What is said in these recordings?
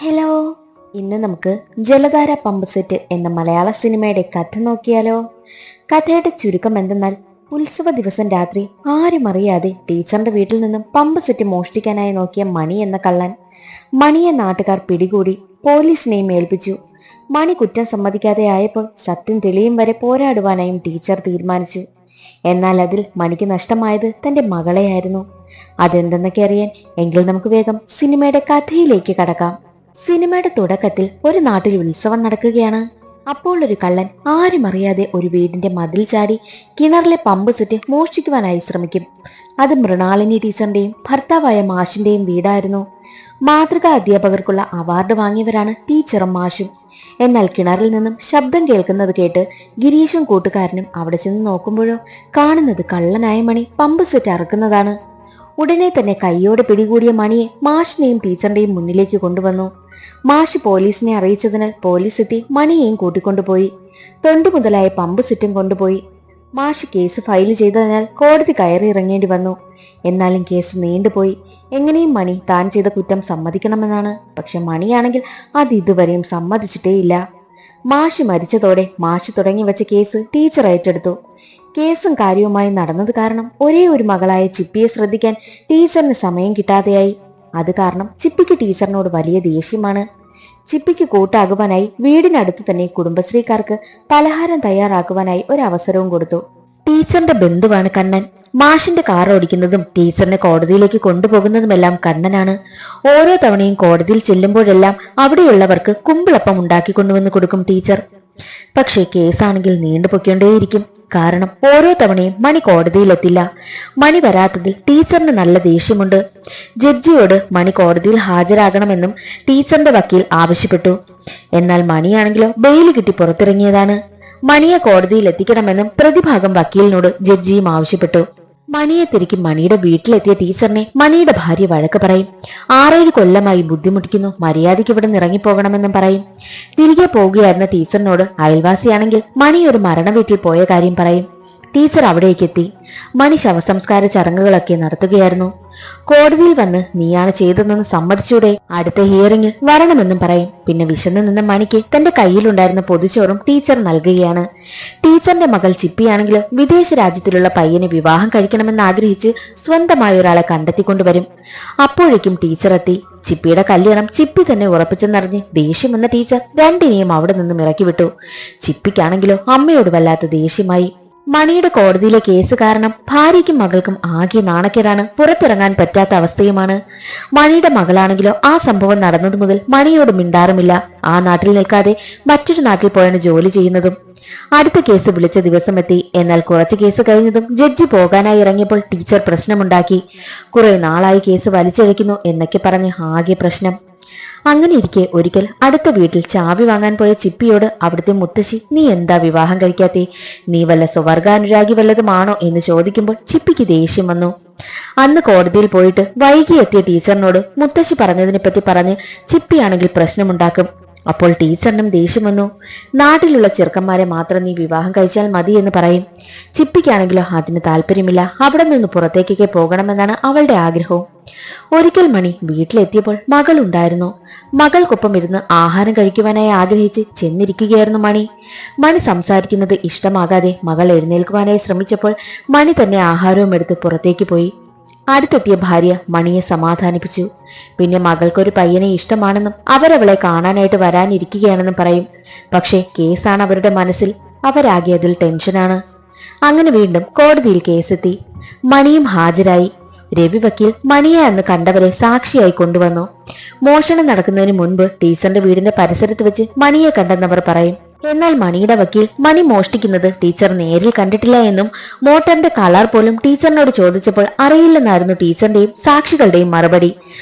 Hello, ഇന്ന് നമുക്ക് ജലധാര പമ്പ് സെറ്റ് എന്ന മലയാള സിനിമയുടെ കഥ നോക്കിയാലോ. കഥയുടെ ചുരുക്കം എന്തെന്നാൽ, ഉത്സവ ദിവസം രാത്രി ആരും അറിയാതെ ടീച്ചറിന്റെ വീട്ടിൽ നിന്നും പമ്പ് സെറ്റ് മോഷ്ടിക്കാനായി നോക്കിയ മണി എന്ന കള്ളൻ. മണിയെ നാട്ടുകാർ പിടികൂടി പോലീസിനെയും ഏൽപ്പിച്ചു. മണി കുറ്റം സമ്മതിക്കാതെ ആയപ്പോൾ സത്യം തെളിയും വരെ പോരാടുവാനായും ടീച്ചർ തീരുമാനിച്ചു. എന്നാൽ അതിൽ മണിക്ക് നഷ്ടമായത് തന്റെ മകളെയായിരുന്നു. അതെന്തെന്നൊക്കെ അറിയാൻ എങ്കിൽ നമുക്ക് വേഗം സിനിമയുടെ കഥയിലേക്ക് കടക്കാം. സിനിമയുടെ തുടക്കത്തിൽ ഒരു നാട്ടിൽ ഉത്സവം നടക്കുകയാണ്. അപ്പോൾ ഒരു കള്ളൻ ആരും അറിയാതെ ഒരു വീടിന്റെ മതിൽ ചാടി കിണറിലെ പമ്പ് സെറ്റ് മോഷ്ടിക്കുവാനായി ശ്രമിക്കും. അത് മൃണാളിനി ടീച്ചറിന്റെയും ഭർത്താവായ മാഷിന്റെയും വീടായിരുന്നു. മാതൃകാ അധ്യാപകർക്കുള്ള അവാർഡ് വാങ്ങിയവരാണ് ടീച്ചറും മാഷും. എന്നാൽ കിണറിൽ നിന്നും ശബ്ദം കേൾക്കുന്നത് കേട്ട് ഗിരീഷും കൂട്ടുകാരനും അവിടെ ചെന്ന് നോക്കുമ്പോഴോ കാണുന്നത് കള്ളനായ മണി പമ്പ് സെറ്റ് അറക്കുന്നതാണ്. ഉടനെ തന്നെ കൈയോടെ പിടികൂടിയ മണിയെ മാഷിനെയും ടീച്ചറിന്റെയും മുന്നിലേക്ക് കൊണ്ടുവന്നു. മാഷ് പോലീസിനെ അറിയിച്ചതിനാൽ പോലീസ് എത്തി മണിയെയും കൂട്ടിക്കൊണ്ടുപോയി. തൊണ്ടു മുതലായ പമ്പ് സെറ്റും കൊണ്ടുപോയി. മാഷ് കേസ് ഫയൽ ചെയ്തതിനാൽ കോടതി കയറി ഇറങ്ങേണ്ടി വന്നു. എന്നാലും കേസ് നീണ്ടുപോയി. എങ്ങനെയും മണി താൻ ചെയ്ത കുറ്റം സമ്മതിക്കണമെന്നാണ്. പക്ഷെ മണിയാണെങ്കിൽ അത് ഇതുവരെയും സമ്മതിച്ചിട്ടേയില്ല. മാഷ് മരിച്ചതോടെ മാഷ് തുടങ്ങി വെച്ച കേസ് ടീച്ചർ ഏറ്റെടുത്തു. കേസും കാര്യവുമായി നടന്നത് കാരണം ഒരേ ഒരു മകളായ ചിപ്പിയെ ശ്രദ്ധിക്കാൻ ടീച്ചറിന് സമയം കിട്ടാതെയായി. അത് കാരണം ചിപ്പിക്ക് ടീച്ചറിനോട് വലിയ ദേഷ്യമാണ്. ചിപ്പിക്ക് കൂട്ടാകുവാനായി വീടിനടുത്ത് തന്നെ കുടുംബശ്രീക്കാർക്ക് പലഹാരം തയ്യാറാക്കുവാനായി ഒരു അവസരവും കൊടുത്തു. ടീച്ചറിന്റെ ബന്ധുവാണ് കണ്ണൻ. മാഷിന്റെ കാർ ഓടിക്കുന്നതും ടീച്ചറിനെ കോടതിയിലേക്ക് കൊണ്ടുപോകുന്നതുമെല്ലാം കണ്ണനാണ്. ഓരോ തവണയും കോടതിയിൽ ചെല്ലുമ്പോഴെല്ലാം അവിടെയുള്ളവർക്ക് കുമ്പിളപ്പം ഉണ്ടാക്കിക്കൊണ്ടുവന്ന് കൊടുക്കും ടീച്ചർ. പക്ഷേ കേസാണെങ്കിൽ നീണ്ടുപൊയ്ക്കൊണ്ടേയിരിക്കും. കാരണം ഓരോ തവണയും മണി കോടതിയിലെത്തില്ല. മണി വരാത്തതിൽ ടീച്ചറിന് നല്ല ദേഷ്യമുണ്ട്. ജഡ്ജിയോട് മണി കോടതിയിൽ ഹാജരാകണമെന്നും ടീച്ചറിന്റെ വക്കീൽ ആവശ്യപ്പെട്ടു. എന്നാൽ മണിയാണെങ്കിലോ ബെയിൽ കിട്ടി പുറത്തിറങ്ങിയതാണ്. മണിയെ കോടതിയിൽ എത്തിക്കണമെന്നും പ്രതിഭാഗം വക്കീലിനോട് ജഡ്ജിയും ആവശ്യപ്പെട്ടു. മണിയെ തിരികെ മണിയുടെ വീട്ടിലെത്തിയ ടീച്ചറിനെ മണിയുടെ ഭാര്യ വഴക്ക് പറയും. 6-7 കൊല്ലമായി ബുദ്ധിമുട്ടിക്കുന്നു, മര്യാദയ്ക്ക് ഇവിടെ ഇറങ്ങിപ്പോകണമെന്നും പറയും. തിരികെ പോവുകയായിരുന്ന ടീച്ചറിനോട് അയൽവാസിയാണെങ്കിൽ മണി ഒരു മരണ വീട്ടിൽ പോയ കാര്യം പറയും. ടീച്ചർ അവിടേക്കെത്തി. മണി ശവസംസ്കാര ചടങ്ങുകളൊക്കെ നടത്തുകയായിരുന്നു. കോടതിയിൽ വന്ന് നീയാണ് ചെയ്തതെന്ന് സമ്മതിച്ചൂടെ, അടുത്ത ഹിയറിംഗിൽ വരണമെന്നും പറയും. പിന്നെ വിശന്നു നിന്ന മണിക്ക് തന്റെ കയ്യിലുണ്ടായിരുന്ന പൊതിച്ചോറും ടീച്ചർ നൽകുകയാണ്. ടീച്ചറിന്റെ മകൾ ചിപ്പിയാണെങ്കിലോ വിദേശ രാജ്യത്തിലുള്ള പയ്യനെ വിവാഹം കഴിക്കണമെന്ന് ആഗ്രഹിച്ച് സ്വന്തമായ ഒരാളെ കണ്ടെത്തിക്കൊണ്ടുവരും. അപ്പോഴേക്കും ടീച്ചർ എത്തി. ചിപ്പിയുടെ കല്യാണം ചിപ്പി തന്നെ ഉറപ്പിച്ചെന്നറിഞ്ഞ് ദേഷ്യം വന്ന ടീച്ചർ രണ്ടിനെയും അവിടെ നിന്നും ഇറക്കി വിട്ടു. ചിപ്പിക്കാണെങ്കിലോ അമ്മയോട് വല്ലാത്ത ദേഷ്യമായി. മണിയുടെ കോടതിയിലെ കേസ് കാരണം ഭാര്യയ്ക്കും മകൾക്കും ആകെ നാണക്കേടാണ്. പുറത്തിറങ്ങാൻ പറ്റാത്ത അവസ്ഥയുമാണ്. മണിയുടെ മകളാണെങ്കിലോ ആ സംഭവം നടന്നതു മുതൽ മണിയോട് മിണ്ടാറുമില്ല. ആ നാട്ടിൽ നിൽക്കാതെ മറ്റൊരു നാട്ടിൽ പോയാണ് ജോലി ചെയ്യുന്നതും. അടുത്ത കേസ് വിളിച്ച ദിവസം എത്തി. എന്നാൽ കുറച്ച് കേസ് കഴിഞ്ഞതും ജഡ്ജി പോകാനായി ഇറങ്ങിയപ്പോൾ ടീച്ചർ പ്രശ്നമുണ്ടാക്കി. കുറെ നാളായി കേസ് വലിച്ചഴിക്കുന്നു എന്നൊക്കെ പറഞ്ഞ് ആകെ പ്രശ്നം. അങ്ങനെ ഇരിക്കെ ഒരിക്കൽ അടുത്ത വീട്ടിൽ ചാവി വാങ്ങാൻ പോയ ചിപ്പിയോട് അവിടുത്തെ മുത്തശ്ശി, നീ എന്താ വിവാഹം കഴിക്കാത്തേ, നീ വല്ല സ്വർഗാനുരാഗി വല്ലതുമാണോ എന്ന് ചോദിക്കുമ്പോൾ ചിപ്പിക്ക് ദേഷ്യം വന്നു. അന്ന് കോടതിയിൽ പോയിട്ട് വൈകി എത്തിയ ടീച്ചറിനോട് മുത്തശ്ശി പറഞ്ഞതിനെപ്പറ്റി പറഞ്ഞ് ചിപ്പിയാണെങ്കിൽ പ്രശ്നമുണ്ടാക്കും. അപ്പോൾ ടീച്ചറിനും ദേഷ്യം വന്നു. നാട്ടിലുള്ള ചെറുക്കന്മാരെ മാത്രം നീ വിവാഹം കഴിച്ചാൽ മതി എന്ന് പറയും. ചിപ്പിക്കാണെങ്കിലോ അതിന് താല്പര്യമില്ല. അവിടെ നിന്ന് പുറത്തേക്കൊക്കെ പോകണമെന്നാണ് അവളുടെ ആഗ്രഹവും. ഒരിക്കൽ മണി വീട്ടിലെത്തിയപ്പോൾ മകൾ ഉണ്ടായിരുന്നു. മകൾക്കൊപ്പം ഇരുന്ന് ആഹാരം കഴിക്കുവാനായി ആഗ്രഹിച്ച് ചെന്നിരിക്കുകയായിരുന്നു മണി. മണി സംസാരിക്കുന്നത് ഇഷ്ടമാകാതെ മകൾ എഴുന്നേൽക്കുവാനായി ശ്രമിച്ചപ്പോൾ മണി തന്നെ ആഹാരവും എടുത്ത് പുറത്തേക്ക് പോയി. അടുത്തെത്തിയ ഭാര്യ മണിയെ സമാധാനിപ്പിച്ചു. പിന്നെ മകൾക്കൊരു പയ്യനെ ഇഷ്ടമാണെന്നും അവരവളെ കാണാനായിട്ട് വരാനിരിക്കുകയാണെന്നും പറയും. പക്ഷേ കേസാണ് അവരുടെ മനസ്സിൽ. അവരാകെ അതിൽ ടെൻഷനാണ്. അങ്ങനെ വീണ്ടും കോടതിയിൽ കേസെത്തി. മണിയും ഹാജരായി. രവി വക്കീൽ മണിയെ അന്ന് കണ്ടവരെ സാക്ഷിയായി കൊണ്ടുവന്നു. മോഷണം നടക്കുന്നതിന് മുൻപ് ടീച്ചറിന്റെ വീടിന്റെ പരിസരത്ത് വെച്ച് മണിയെ കണ്ടെന്നവർ പറയും. എന്നാൽ മണിയുടെ വക്കീൽ മണി മോഷ്ടിക്കുന്നത് ടീച്ചർ നേരിൽ കണ്ടിട്ടില്ല എന്നും മോട്ടറിന്റെ കളർ പോലും ടീച്ചറിനോട് ചോദിച്ചപ്പോൾ അറിയില്ലെന്നായിരുന്നു ടീച്ചറിന്റെയും സാക്ഷികളുടെയും മറുപടി.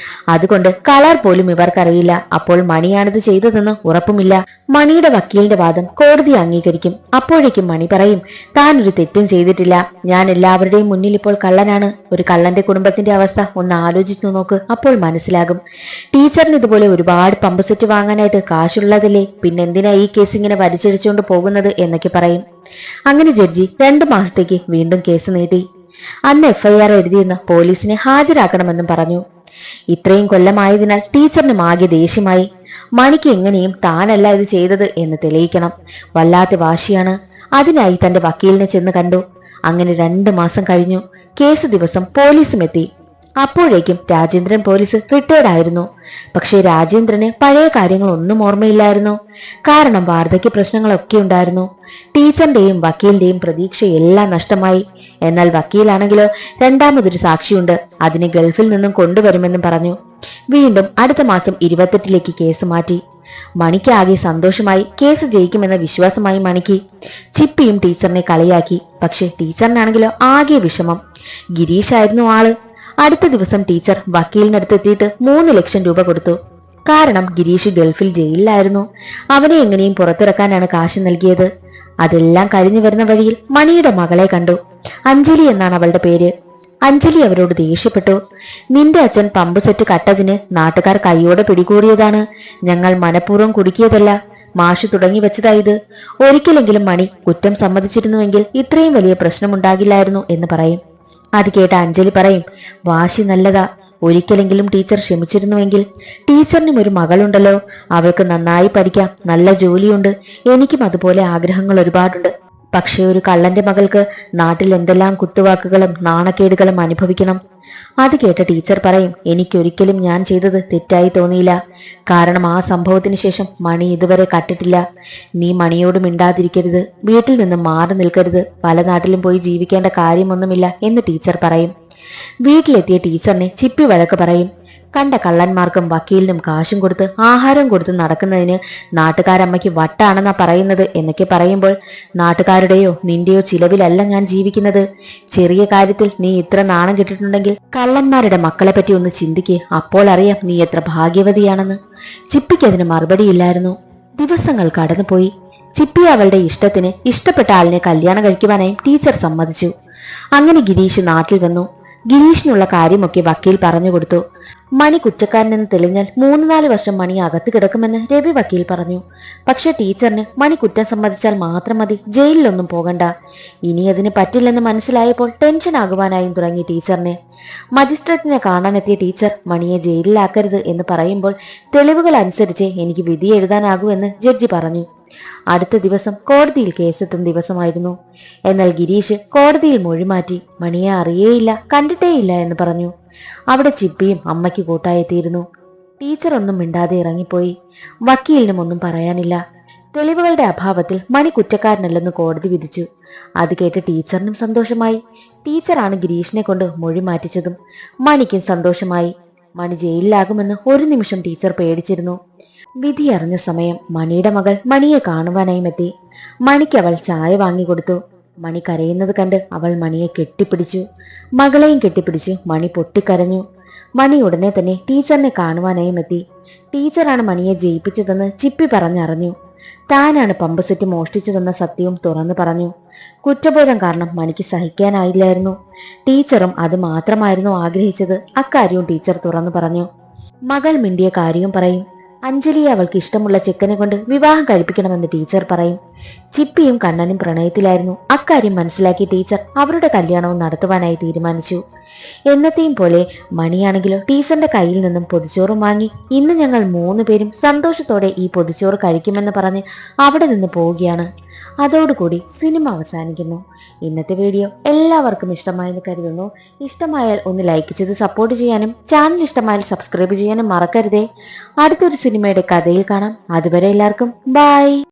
അതുകൊണ്ട് കളർ പോലും ഇവർക്കറിയില്ല. അപ്പോൾ മണിയാണിത് ചെയ്തതെന്ന് ഉറപ്പുമില്ല. മണിയുടെ വക്കീലിന്റെ വാദം കോടതി അംഗീകരിക്കും. അപ്പോഴേക്കും മണി പറയും, താൻ ഒരു തെറ്റും ചെയ്തിട്ടില്ല, ഞാൻ എല്ലാവരുടെയും മുന്നിൽ ഇപ്പോൾ കള്ളനാണ്. ഒരു കള്ളന്റെ കുടുംബത്തിന്റെ അവസ്ഥ ഒന്ന് ആലോചിച്ചു നോക്ക്, അപ്പോൾ മനസ്സിലാകും. ടീച്ചറിന് ഇതുപോലെ ഒരുപാട് പമ്പ് സെറ്റ് വാങ്ങാനായിട്ട് കാശുള്ളതല്ലേ, പിന്നെന്തിനാ ഈ കേസ് ഇങ്ങനെ വലിച്ചടിച്ചുകൊണ്ട് പോകുന്നത് എന്നൊക്കെ പറയും. അങ്ങനെ ജഡ്ജി 2 മാസത്തേക്ക് വീണ്ടും കേസ് നീട്ടി. അന്ന് FIR എഴുതിയിരുന്ന പോലീസിനെ ഹാജരാക്കണമെന്നും പറഞ്ഞു. ഇത്രയും കൊല്ലമായതിനാൽ ടീച്ചറിനും ആകെ ദേഷ്യമായി. മണിക്ക് എങ്ങനെയും താനല്ല ഇത് ചെയ്തത് എന്ന് തെളിയിക്കണം. വല്ലാത്ത വാശിയാണ്. അതിനായി തന്റെ വക്കീലിനെ ചെന്ന് കണ്ടു. അങ്ങനെ 2 മാസം കഴിഞ്ഞു. കേസ് ദിവസം പോലീസും എത്തി. അപ്പോഴേക്കും രാജേന്ദ്രൻ പോലീസ് റിട്ടയർഡ് ആയിരുന്നു. പക്ഷെ രാജേന്ദ്രന് പഴയ കാര്യങ്ങളൊന്നും ഓർമ്മയില്ലായിരുന്നു. കാരണം വാർദ്ധക്യ പ്രശ്നങ്ങളൊക്കെ ഉണ്ടായിരുന്നു. ടീച്ചറിന്റെയും വക്കീലിന്റെയും പ്രതീക്ഷയെല്ലാം നഷ്ടമായി. എന്നാൽ വക്കീലാണെങ്കിലോ രണ്ടാമതൊരു സാക്ഷിയുണ്ട്, അതിനെ ഗൾഫിൽ നിന്നും കൊണ്ടുവരുമെന്നും പറഞ്ഞു. വീണ്ടും അടുത്ത മാസം 28ലേക്ക് കേസ് മാറ്റി. മണിക്ക് ആകെ സന്തോഷമായി. കേസ് ജയിക്കുമെന്ന വിശ്വാസമായി മണിക്ക്. ചിപ്പിയും ടീച്ചറിനെ കളിയാക്കി. പക്ഷെ ടീച്ചറിനാണെങ്കിലോ ആകെ വിഷമം. ഗിരീഷായിരുന്നു ആള്. അടുത്ത ദിവസം ടീച്ചർ വക്കീലിനടുത്ത് എത്തിയിട്ട് 3 ലക്ഷം രൂപ കൊടുത്തു. കാരണം ഗിരീഷ് ഗൾഫിൽ ജയിലിലായിരുന്നു. അവനെ എങ്ങനെയും പുറത്തിറക്കാനാണ് കാശ് നൽകിയത്. അതെല്ലാം കഴിഞ്ഞു വരുന്ന വഴിയിൽ മണിയുടെ മകളെ കണ്ടു. അഞ്ജലി എന്നാണ് അവളുടെ പേര്. അഞ്ജലി അവരോട് ദേഷ്യപ്പെട്ടു. നിന്റെ അച്ഛൻ പമ്പ് സെറ്റ് കട്ടതിന് നാട്ടുകാർ കൈയോടെ പിടികൂടിയതാണ്. ഞങ്ങൾ മനഃപൂർവ്വം കുടുക്കിയതല്ല. മാഷ് തുടങ്ങി വെച്ചതായത്. ഒരിക്കലെങ്കിലും മണി കുറ്റം സമ്മതിച്ചിരുന്നുവെങ്കിൽ ഇത്രയും വലിയ പ്രശ്നമുണ്ടാകില്ലായിരുന്നു എന്ന് പറയും. അത് കേട്ട അഞ്ജലി പറയും, വാശി നല്ലതാ. ഒരിക്കലെങ്കിലും ടീച്ചർ ക്ഷമിച്ചിരുന്നുവെങ്കിൽ. ടീച്ചറിനും ഒരു മകളുണ്ടല്ലോ. അവൾക്ക് നന്നായി പഠിക്കാം, നല്ല ജോലിയുണ്ട്. എനിക്കും അതുപോലെ ആഗ്രഹങ്ങൾ ഒരുപാടുണ്ട്. പക്ഷേ ഒരു കള്ളന്റെ മകൾക്ക് നാട്ടിൽ എന്തെല്ലാം കുത്തുവാക്കുകളും നാണക്കേടുകളും അനുഭവിക്കണം. അത് കേട്ട ടീച്ചർ പറയും, എനിക്കൊരിക്കലും ഞാൻ ചെയ്തത് തെറ്റായി തോന്നിയില്ല. കാരണം ആ സംഭവത്തിന് ശേഷം മണി ഇതുവരെ കട്ടിട്ടില്ല. നീ മണിയോട് മിണ്ടാതിരിക്കരുത്, വീട്ടിൽ നിന്നും മാറി നിൽക്കരുത്, പല നാട്ടിലും പോയി ജീവിക്കേണ്ട കാര്യമൊന്നുമില്ല എന്ന് ടീച്ചർ പറയും. വീട്ടിലെത്തിയ ടീച്ചറിനെ ചിപ്പി വഴക്ക് പറയും. കണ്ട കള്ളന്മാർക്കും വക്കീലിനും കാശും കൊടുത്ത് ആഹാരം കൊടുത്ത് നടക്കുന്നതിന് നാട്ടുകാരമ്മയ്ക്ക് വട്ടാണെന്നാ പറയുന്നത് എന്നൊക്കെ പറയുമ്പോൾ, നാട്ടുകാരുടെയോ നിന്റെയോ ചിലവിലല്ല ഞാൻ ജീവിക്കുന്നത്. ചെറിയ കാര്യത്തിൽ നീ ഇത്ര നാണം കെട്ടിട്ടുണ്ടെങ്കിൽ കള്ളന്മാരുടെ മക്കളെ പറ്റി ഒന്ന് ചിന്തിക്ക്. അപ്പോൾ അറിയാം നീ എത്ര ഭാഗ്യവതിയാണെന്ന്. ചിപ്പിക്ക് അതിന് മറുപടിയില്ലായിരുന്നു. ദിവസങ്ങൾ കടന്നുപോയി. ചിപ്പി അവളുടെ ഇഷ്ടത്തിന് ഇഷ്ടപ്പെട്ട ആളിനെ കല്യാണം കഴിക്കുവാനായും ടീച്ചർ സമ്മതിച്ചു. അങ്ങനെ ഗിരീഷ് നാട്ടിൽ വന്നു. ഗിരീഷിനുള്ള കാര്യമൊക്കെ വക്കീൽ പറഞ്ഞു കൊടുത്തു. മണി കുറ്റക്കാരനെന്ന് തെളിഞ്ഞാൽ 3-4 വർഷം മണി അകത്ത് കിടക്കുമെന്ന് രവി വക്കീൽ പറഞ്ഞു. പക്ഷെ ടീച്ചറിന് മണി കുറ്റം സമ്മതിച്ചാൽ മാത്രം മതി, ജയിലിലൊന്നും പോകണ്ട. ഇനി അതിന് പറ്റില്ലെന്ന് മനസ്സിലായപ്പോൾ ടെൻഷൻ ആകുവാനായും തുടങ്ങി ടീച്ചറിനെ. മജിസ്ട്രേറ്റിനെ കാണാനെത്തിയ ടീച്ചർ മണിയെ ജയിലിലാക്കരുത് എന്ന് പറയുമ്പോൾ, തെളിവുകൾ അനുസരിച്ച് എനിക്ക് വിധി എഴുതാനാകൂ എന്ന് ജഡ്ജി പറഞ്ഞു. അടുത്ത ദിവസം കോടതിയിൽ കേസെത്തുന്ന ദിവസമായിരുന്നു. എന്നാൽ ഗിരീഷ് കോടതിയിൽ മൊഴി മാറ്റി. മണിയെ അറിയേയില്ല, കണ്ടിട്ടേയില്ല എന്ന് പറഞ്ഞു. അവിടെ ചിപ്പിയും അമ്മയ്ക്ക് കൂട്ടായെത്തിയിരുന്നു. ടീച്ചർ ഒന്നും മിണ്ടാതെ ഇറങ്ങിപ്പോയി. വക്കീലിനും ഒന്നും പറയാനില്ല. തെളിവുകളുടെ അഭാവത്തിൽ മണി കുറ്റക്കാരനല്ലെന്ന് കോടതി വിധിച്ചു. അത് കേട്ട് ടീച്ചറിനും സന്തോഷമായി. ടീച്ചറാണ് ഗിരീഷിനെ കൊണ്ട് മൊഴി മാറ്റിച്ചതും. മണിക്കും സന്തോഷമായി. മണി ജയിലിലാകുമെന്ന് ഒരു നിമിഷം ടീച്ചർ പേടിച്ചിരുന്നു. വിധി അറിഞ്ഞ സമയം മണിയുടെ മകൾ മണിയെ കാണുവാനായും എത്തി. മണിക്ക് അവൾ ചായ വാങ്ങിക്കൊടുത്തു. മണി കരയുന്നത് കണ്ട് അവൾ മണിയെ കെട്ടിപ്പിടിച്ചു. മകളെയും കെട്ടിപ്പിടിച്ച് മണി പൊട്ടിക്കരഞ്ഞു. മണി ഉടനെ തന്നെ ടീച്ചറിനെ കാണുവാനായും എത്തി. ടീച്ചറാണ് മണിയെ ജയിപ്പിച്ചതെന്ന് ചിപ്പി പറഞ്ഞറിഞ്ഞു. താനാണ് പമ്പ് സെറ്റ് മോഷ്ടിച്ചതെന്ന സത്യവും തുറന്നു പറഞ്ഞു. കുറ്റബോധം കാരണം മണിക്ക് സഹിക്കാനായില്ലായിരുന്നു. ടീച്ചറും അത് മാത്രമായിരുന്നു ആഗ്രഹിച്ചത്. അക്കാര്യവും ടീച്ചർ തുറന്നു പറഞ്ഞു. മകൾ മിണ്ടിയ കാര്യവും പറയും. അഞ്ജലിയെ അവൾക്ക് ഇഷ്ടമുള്ള ചെക്കനെ കൊണ്ട് വിവാഹം കഴിപ്പിക്കണമെന്ന് ടീച്ചർ പറയും. ചിപ്പിയും കണ്ണനും പ്രണയത്തിലായിരുന്നു. അക്കാര്യം മനസ്സിലാക്കി ടീച്ചർ അവരുടെ കല്യാണവും നടത്തുവാനായി തീരുമാനിച്ചു. എന്നത്തെയും പോലെ മണിയാണെങ്കിലോ ടീച്ചറിന്റെ കയ്യിൽ നിന്നും പൊതിച്ചോറും വാങ്ങി. ഇന്ന് ഞങ്ങൾ 3 പേരും സന്തോഷത്തോടെ ഈ പൊതിച്ചോറ് കഴിക്കുമെന്ന് പറഞ്ഞ് അവിടെ നിന്ന് പോവുകയാണ്. അതോടുകൂടി സിനിമ അവസാനിക്കുന്നു. ഇന്നത്തെ വീഡിയോ എല്ലാവർക്കും ഇഷ്ടമായെന്ന് കരുതുന്നു. ഇഷ്ടമായാൽ ഒന്ന് ലൈക്ക് ചെയ്ത് സപ്പോർട്ട് ചെയ്യാനും ചാനൽ ഇഷ്ടമായാൽ സബ്സ്ക്രൈബ് ചെയ്യാനും മറക്കരുതേ. അടുത്തൊരു സിനിമയുടെ കഥയിൽ കാണാം. അതുവരെ എല്ലാവർക്കും ബൈ.